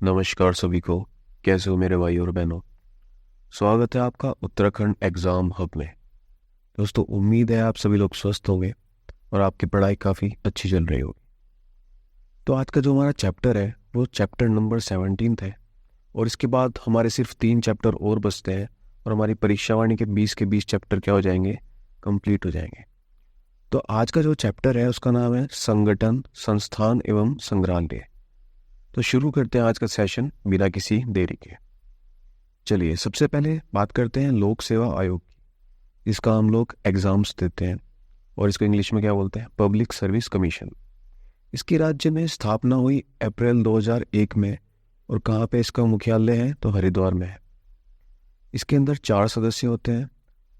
नमस्कार सभी को। कैसे हो मेरे भाई और बहनों। स्वागत है आपका उत्तराखंड एग्जाम हब में। दोस्तों, उम्मीद है आप सभी लोग स्वस्थ होंगे और आपकी पढ़ाई काफ़ी अच्छी चल रही होगी। तो आज का जो हमारा चैप्टर है वो चैप्टर नंबर 17 है और इसके बाद हमारे सिर्फ 3 चैप्टर और बचते हैं और हमारी परीक्षा वाणी के 20 के 20 चैप्टर क्या हो जाएंगे, कंप्लीट हो जाएंगे। तो आज का जो चैप्टर है उसका नाम है संगठन, संस्थान एवं संग्रहालय। तो शुरू करते हैं आज का सेशन बिना किसी देरी के। चलिए, सबसे पहले बात करते हैं लोक सेवा आयोग की, जिसका हम लोग एग्जाम्स देते हैं और इसको इंग्लिश में क्या बोलते हैं, पब्लिक सर्विस कमीशन। इसकी राज्य में स्थापना हुई अप्रैल 2001 में और कहाँ पे इसका मुख्यालय है तो हरिद्वार में है। इसके अंदर 4 सदस्य होते हैं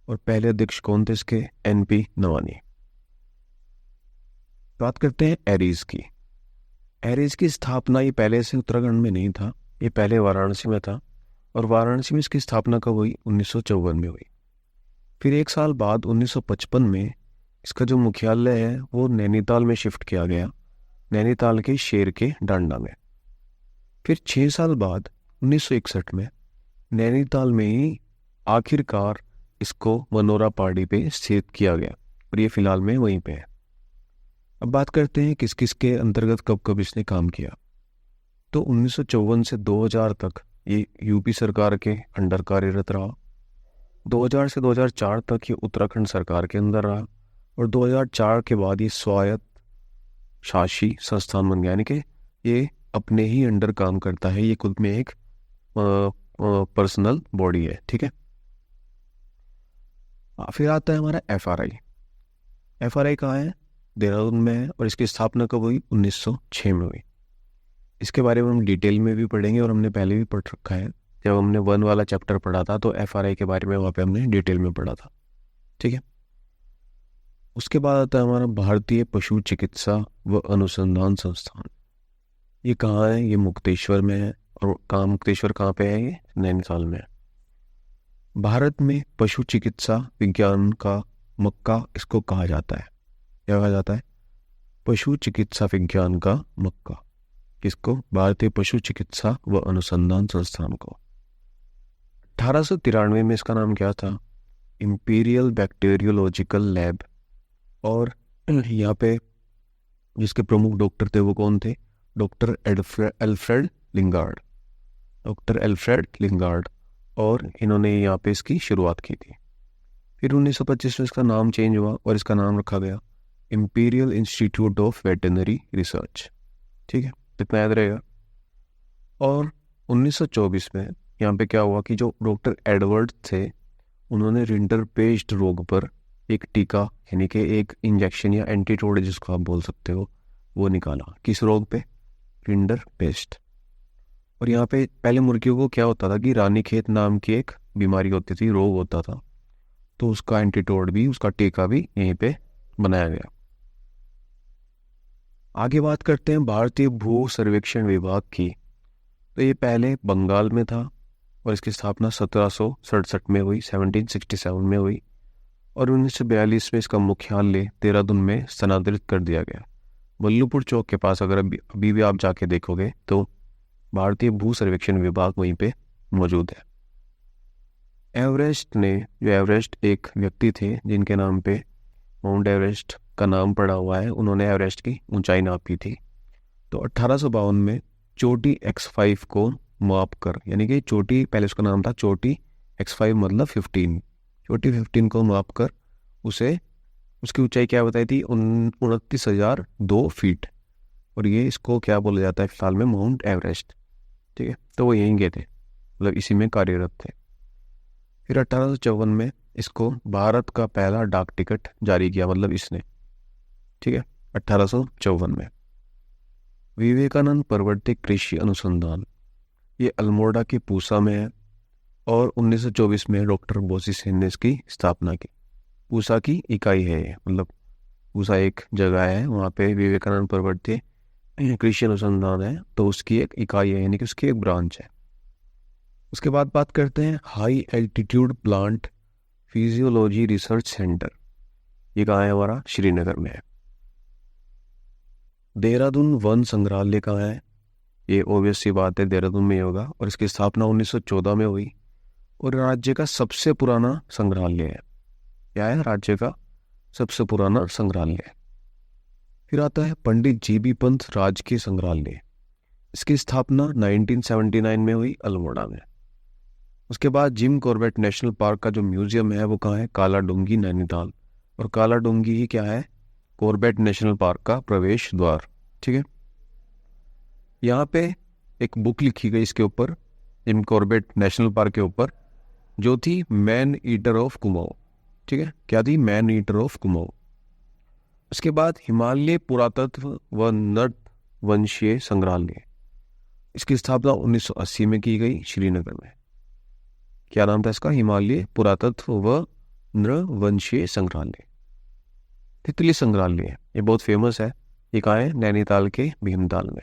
और पहले अध्यक्ष कौन थे इसके, NP नवानी। बात करते हैं एरीज की। एरीज की स्थापना ये पहले से उत्तराखंड में नहीं था, ये पहले वाराणसी में था और वाराणसी में इसकी स्थापना कब हुई, 1954 में हुई। फिर 1 साल बाद 1955 में इसका जो मुख्यालय है वो नैनीताल में शिफ्ट किया गया, नैनीताल के शेर के डांडा में। फिर 6 साल बाद 1961 में नैनीताल में ही आखिरकार इसको मनोरा पहाड़ी पे स्थित किया गया और ये फिलहाल में वहीं पे है। अब बात करते हैं किस किस के अंतर्गत कब कब इसने काम किया। तो 1954 से 2000 तक ये यूपी सरकार के अंडर कार्यरत रहा। 2000 से 2004 तक ये उत्तराखंड सरकार के अंदर रहा और 2004 के बाद ये स्वायत्त शासी संस्थान बन गया, यानी कि ये अपने ही अंडर काम करता है, ये खुद में एक पर्सनल बॉडी है। ठीक है। फिर आता है हमारा FRI। FRI कहाँ है, देहरादून में है और इसकी स्थापना कब हुई, 1906 में हुई। इसके बारे में हम डिटेल में भी पढ़ेंगे और हमने पहले भी पढ़ रखा है। जब हमने 1 वाला चैप्टर पढ़ा था तो FRI के बारे में वहाँ पे हमने डिटेल में पढ़ा था। ठीक है। उसके बाद आता है हमारा भारतीय पशु चिकित्सा व अनुसंधान संस्थान। ये कहाँ है, ये मुक्तेश्वर में है और मुक्तेश्वर कहाँ पे है, ये नैनीताल में है। भारत में पशु चिकित्सा विज्ञान का मक्का इसको कहा जाता है। क्या कहा जाता है, पशु चिकित्सा विज्ञान का मक्का। किसको, भारतीय पशु चिकित्सा व अनुसंधान संस्थान को। 1893 में इसका नाम क्या था, इंपीरियल बैक्टीरियोलॉजिकल लैब। और यहाँ पे जिसके प्रमुख डॉक्टर थे वो कौन थे, doctor Alfred Lingard, doctor Alfred Lingard. और इन्होंने यहाँ पे इसकी शुरुआत की थी। फिर 1925 में इसका नाम चेंज हुआ और इसका नाम रखा गया imperial institute of veterinary research. ठीक है, इतना याद रहेगा। और 1924 में यहाँ पे क्या हुआ कि जो डॉक्टर एडवर्ड थे उन्होंने रिंडरपेस्ट रोग पर एक टीका, यानी कि एक इंजेक्शन या एंटीटोड जिसको आप बोल सकते हो, वो निकाला। किस रोग पे, रिंडरपेस्ट। और यहाँ पे पहले मुर्गियों को क्या होता था कि रानीखेत नाम की एक बीमारी होती थी, रोग होता था, तो उसका एंटीटोड भी, उसका टीका भी यहीं पे बनाया गया। आगे बात करते हैं भारतीय भू सर्वेक्षण विभाग की। तो ये पहले बंगाल में था और इसकी स्थापना 1767 में हुई, 1767 में हुई और 1942 में इसका मुख्यालय देहरादून में स्थानांतरित कर दिया गया। बल्लूपुर चौक के पास अगर अभी भी आप जाके देखोगे तो भारतीय भू सर्वेक्षण विभाग वहीं पे मौजूद है। एवरेस्ट एक व्यक्ति थे जिनके नाम पे माउंट एवरेस्ट का नाम पड़ा हुआ है, उन्होंने एवरेस्ट की ऊंचाई नापी थी। तो 1852 में चोटी X5 को माप कर, यानी कि चोटी, पहले उसका नाम था चोटी X5 मतलब 15, चोटी 15 को माप कर उसे, उसकी ऊंचाई क्या बताई थी, 29,002 फीट। और ये इसको क्या बोला जाता है फिलहाल में, माउंट एवरेस्ट। ठीक है, तो वो यहीं गए थे, मतलब इसी में कार्यरत थे। फिर 1854 में इसको भारत का पहला डाक टिकट जारी किया, मतलब इसने। ठीक है, 1854 में। विवेकानंद प्रवर्तिक कृषि अनुसंधान, ये अल्मोड़ा के पूसा में है और 1924 में डॉक्टर बोसी सेन ने इसकी स्थापना की। पूसा की इकाई है ये, मतलब पूसा एक जगह है, वहाँ पे विवेकानंद प्रवर्तिक कृषि अनुसंधान है, तो उसकी एक इकाई है, यानी कि उसकी एक ब्रांच है। उसके बाद बात करते हैं high altitude plant physiology research centre. ये कहाँ है हमारा, श्रीनगर में है। देहरादून वन संग्रहालय कहाँ है, ये ऑब्वियस सी बात है, देहरादून में ही होगा। और इसकी स्थापना 1914 में हुई और राज्य का सबसे पुराना संग्रहालय है। क्या है? राज्य का सबसे पुराना संग्रहालय। फिर आता है पंडित जीबी पंत राजकीय संग्रहालय। इसकी स्थापना 1979 में हुई अल्मोड़ा में। उसके बाद जिम कॉर्बेट नेशनल पार्क का जो म्यूजियम है वो कहाँ है? काला डूंगी, नैनीताल। और काला डूंगी ही क्या है? कॉर्बेट नेशनल पार्क का प्रवेश द्वार। ठीक है, यहाँ पे एक बुक लिखी गई इसके ऊपर, जिम कॉर्बेट नेशनल पार्क के ऊपर, जो थी मैन ईटर ऑफ कुमाऊं। ठीक है, क्या थी? Man eater of Kumaon. उसके बाद हिमालय पुरातत्व व नट वंशीय संग्रहालय। इसकी स्थापना 1980 में की गई श्रीनगर में। क्या नाम था इसका? हिमालय पुरातत्व व नृवंशीय संग्रहालय। तितली संग्रहालय, ये बहुत फेमस है। ये कहाँ है? नैनीताल के भीमताल में।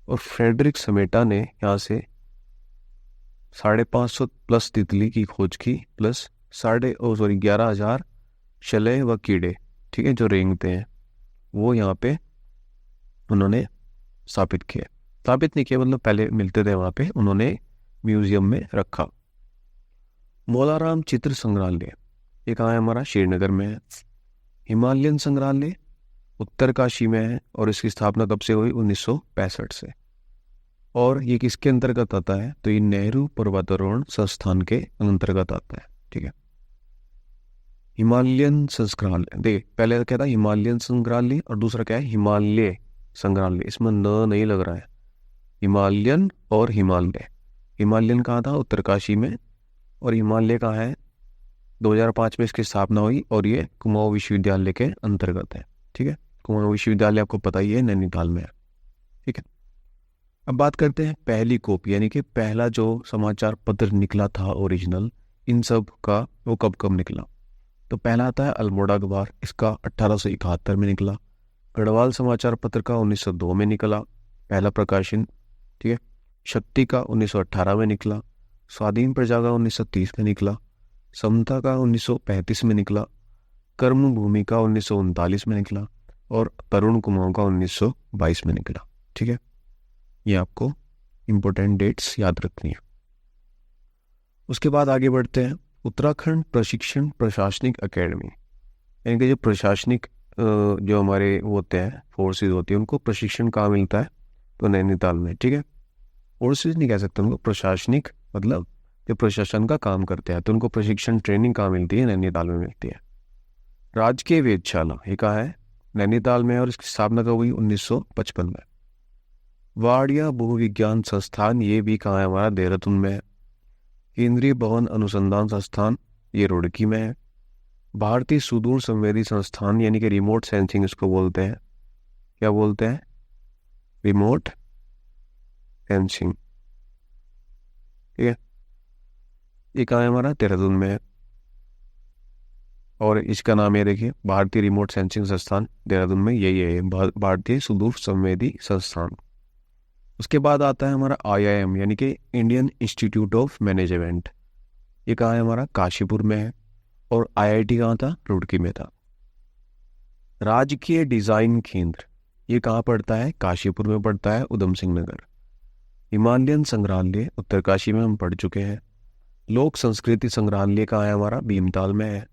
और फ्रेडरिक समेटा ने यहाँ से 550 प्लस तितली की खोज की, प्लस 11,000 शलय व कीड़े, ठीक है, जो रेंगते हैं, वो यहाँ पे उन्होंने स्थापित किए। स्थापित नहीं किया मतलब पहले मिलते थे वहाँ पे, उन्होंने म्यूजियम में रखा। मौलाराम चित्र संग्रहालय, ये कहाँ है? हमारा श्रीनगर में है। हिमालयन संग्रहालय उत्तरकाशी में है और इसकी स्थापना कब से हुई? 1965 से। और ये किसके अंतर्गत आता है? तो ये नेहरू पर्वतारोहण संस्थान के अंतर्गत आता है। ठीक है, हिमालयन संग्रहालय, देख पहले क्या था? हिमालयन संग्रहालय, और दूसरा क्या है? हिमालय संग्रहालय। इसमें न नहीं लग रहा है, हिमालयन और हिमालय। हिमालयन कहाँ था? उत्तरकाशी में। और हिमालय कहाँ है? 2005 में इसकी स्थापना हुई और ये कुमाऊं विश्वविद्यालय के अंतर्गत है। ठीक है, कुमाऊं विश्वविद्यालय आपको पता ही है, नैनीताल में है। ठीक है, अब बात करते हैं पहली कॉपी, यानी कि पहला जो समाचार पत्र निकला था ओरिजिनल इन सब का, वो कब कब निकला? तो पहला आता है अल्मोड़ा अखबार, इसका 1871 में निकला। गढ़वाल समाचार पत्र का 1902 में निकला पहला प्रकाशन। ठीक है, शक्ति का 1918 में निकला। स्वाधीन प्रजा का 1930 में निकला। समता का 1935 में निकला। कर्म भूमि का 1939 में निकला। और तरुण कुमाऊं का 1922 में निकला। ठीक है, ये आपको इंपॉर्टेंट डेट्स याद रखनी है। उसके बाद आगे बढ़ते हैं। उत्तराखंड प्रशिक्षण प्रशासनिक अकेडमी, यानी कि जो प्रशासनिक जो हमारे होते हैं, फोर्सेज होती है, उनको प्रशिक्षण कहाँ मिलता है? तो नैनीताल में। ठीक है, फोर्सेज नहीं कह सकते उनको, प्रशासनिक मतलब जो प्रशासन का काम करते हैं, तो उनको प्रशिक्षण ट्रेनिंग कहाँ मिलती है? नैनीताल में मिलती है। राजकीय वेधशाला, ये कहाँ है? नैनीताल में। और इसकी स्थापना कब हुई? 1955 में। वाड़िया भूविज्ञान संस्थान, ये भी कहाँ है? हमारा देहरादून में है। केंद्रीय भवन अनुसंधान संस्थान, ये रुड़की में है। भारतीय सुदूर संवेदी संस्थान, यानी कि रिमोट सेंसिंग इसको बोलते हैं। क्या बोलते हैं? Remote sensing. ठीक है, ये कहाँ है? हमारा देहरादून में है। और इसका नाम ये देखिए, भारतीय रिमोट सेंसिंग संस्थान देहरादून में, यही है भारतीय सुदूर संवेदी संस्थान। उसके बाद आता है हमारा IIM, यानी कि इंडियन इंस्टीट्यूट ऑफ मैनेजमेंट। ये कहाँ है? हमारा काशीपुर में है। और IIT कहाँ था? रुड़की में था। राजकीय डिजाइन केंद्र, ये कहाँ पड़ता है? काशीपुर में पड़ता है, उधम सिंह नगर। हिमालयन संग्रहालय उत्तरकाशी में हम पढ़ चुके हैं। लोक संस्कृति संग्रहालय कहाँ है? हमारा भीमताल में है।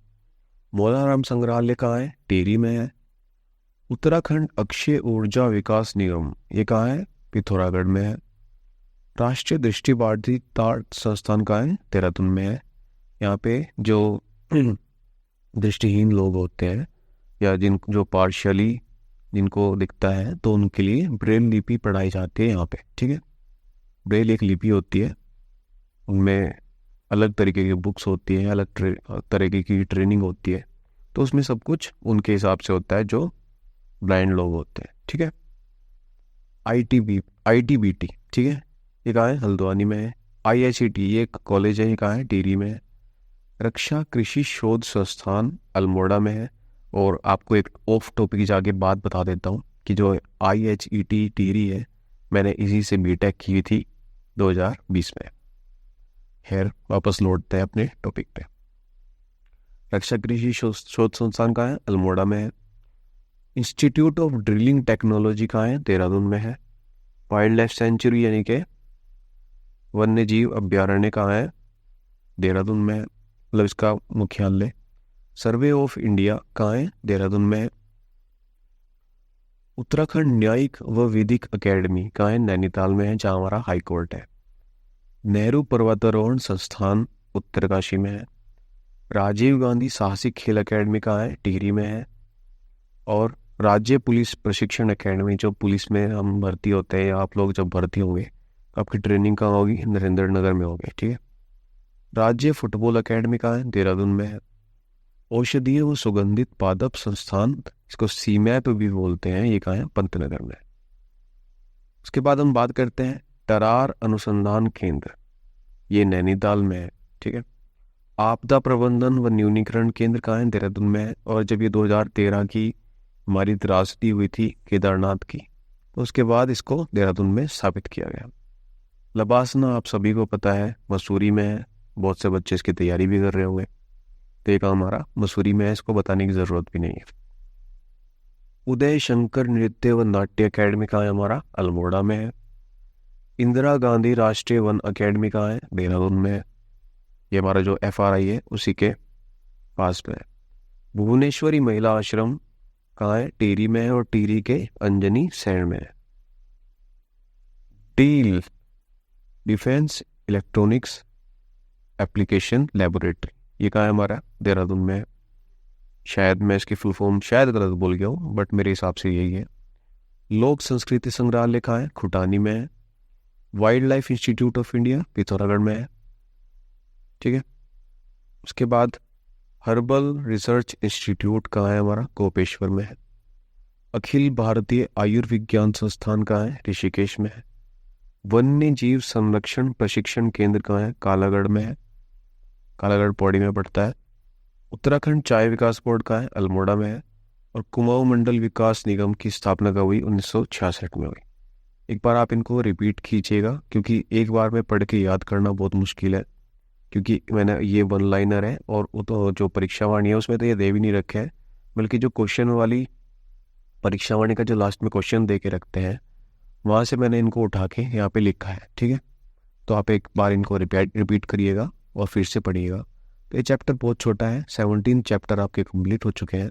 मौलाराम संग्रहालय कहाँ है? टिहरी में है। उत्तराखंड अक्षय ऊर्जा विकास निगम, ये कहाँ है? पिथौरागढ़ में है। राष्ट्रीय दृष्टि भारती ताड़ संस्थान कहाँ है? देहरादून में है। यहाँ पे जो दृष्टिहीन लोग होते हैं या जो पार्शियली जिनको दिखता है, तो उनके लिए ब्रेल लिपि पढ़ाई जाती है यहाँ पे। ठीक है, ब्रेल एक लिपि होती है, उनमें अलग तरीके की बुक्स होती हैं, अलग तरीके की ट्रेनिंग होती है, तो उसमें सब कुछ उनके हिसाब से होता है जो ब्लाइंड लोग होते हैं। ठीक है, ITBT, ठीक है, ये कहाँ है? हल्द्वानी में है। IICT, ये एक कॉलेज है, ये कहाँ है? टिहरी में है। रक्षा कृषि शोध संस्थान अल्मोड़ा में है। और आपको एक ऑफ टॉपिक जाके बात बता देता हूँ कि जो IHET टिहरी है, मैंने इसी से BTech की थी 2020 में। खैर, वापस लौटते हैं अपने टॉपिक पे। रक्षा कृषि शोध संस्थान कहाँ है? अल्मोड़ा में है। इंस्टीट्यूट ऑफ ड्रिलिंग टेक्नोलॉजी कहाँ है? देहरादून में है। वाइल्ड लाइफ सेंचुरी यानी कि वन्य जीव अभ्यारण्य कहाँ है? देहरादून में है, मतलब इसका मुख्यालय। सर्वे ऑफ इंडिया कहाँ है? देहरादून में है। उत्तराखंड न्यायिक व विधिक अकेडमी कहाँ है? नैनीताल में है, जहाँ हमारा हाई कोर्ट है। नेहरू पर्वतारोहण संस्थान उत्तरकाशी में है। राजीव गांधी साहसिक खेल अकेडमी कहाँ है? टिहरी में है। और राज्य पुलिस प्रशिक्षण अकेडमी, जो पुलिस में हम भर्ती होते हैं या आप लोग जब भर्ती होंगे आपकी ट्रेनिंग कहाँ होगी? नरेंद्र नगर में होगी, ठीक है। राज्य फुटबॉल अकेडमी कहाँ है? देहरादून में है। औषधीय व सुगंधित पादप संस्थान, इसको सीमैप भी बोलते हैं, ये कहाँ है? पंतनगर में। उसके बाद हम बात करते हैं टरार अनुसंधान केंद्र, ये नैनीताल में है, ठीक है। आपदा प्रबंधन व न्यूनीकरण केंद्र कहाँ है? देहरादून में है। और जब ये 2013 की हमारी त्रासदी हुई थी केदारनाथ की, तो उसके बाद इसको देहरादून में स्थापित किया गया। लबासना आप सभी को पता है मसूरी में है, बहुत से बच्चे इसकी तैयारी भी कर रहे होंगे, तो एक हमारा मसूरी में है, इसको बताने की जरूरत भी नहीं है। उदय शंकर नृत्य व नाट्य अकेडमी कहाँ है? हमारा अल्मोड़ा में है। इंदिरा गांधी राष्ट्रीय वन अकेडमी कहाँ है? देहरादून में है, ये हमारा जो FRI है उसी के पास में है। भुवनेश्वरी महिला आश्रम कहाँ है? टिहरी में है, और टिहरी के अंजनी सैंड में है। Deal defence electronics application laboratory, ये कहाँ है? हमारा देहरादून में है। शायद मैं इसकी फुल फॉर्म शायद गलत बोल गया हूँ, बट मेरे हिसाब से यही है। लोक संस्कृति संग्रहालय कहाँ है? खुटानी में है। Wild life institute of India Pithoragarh में है, ठीक है। उसके बाद हर्बल रिसर्च इंस्टीट्यूट कहाँ है? हमारा गोपेश्वर में है। अखिल भारतीय आयुर्विज्ञान संस्थान कहाँ है? ऋषिकेश में है। वन्य जीव संरक्षण प्रशिक्षण केंद्र कहाँ है? कालागढ़ में है, कालागढ़ पौड़ी में पड़ता है। उत्तराखंड चाय विकास बोर्ड कहाँ है? अल्मोड़ा में है। और कुमाऊं मंडल विकास निगम की स्थापना कब हुई? 1966 में हुई। एक बार आप इनको रिपीट कीजिएगा, क्योंकि एक बार में पढ़ के याद करना बहुत मुश्किल है, क्योंकि मैंने ये वन लाइनर है, और वो तो जो परीक्षा वाणी है उसमें तो ये दे भी नहीं रखे हैं, बल्कि जो क्वेश्चन वाली परीक्षा वाणी का जो लास्ट में क्वेश्चन दे के रखते हैं वहाँ से मैंने इनको उठा के यहाँ पे लिखा है, ठीक है। तो आप एक बार इनको रिपीट करिएगा और फिर से पढ़िएगा। तो ये चैप्टर बहुत छोटा है, 17 चैप्टर आपके कंप्लीट हो चुके हैं।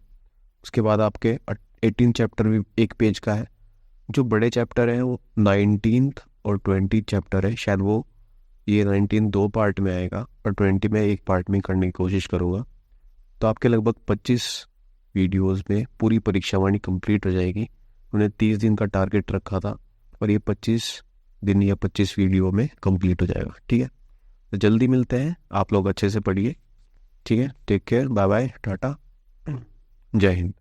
उसके बाद आपके 18 चैप्टर भी एक पेज का है। जो बड़े चैप्टर हैं वो 19 और 20 चैप्टर है, शायद वो ये 19 2 पार्ट में आएगा और 20 में एक पार्ट में करने की कोशिश करूँगा। तो आपके लगभग 25 वीडियोस में पूरी परीक्षा वाणी कंप्लीट हो जाएगी। उन्हें 30 दिन का टारगेट रखा था और ये 25 दिन या 25 वीडियो में कंप्लीट हो जाएगा, ठीक है। तो जल्दी मिलते हैं, आप लोग अच्छे से पढ़िए, ठीक है। Take care, bye bye, tata, जय हिंद।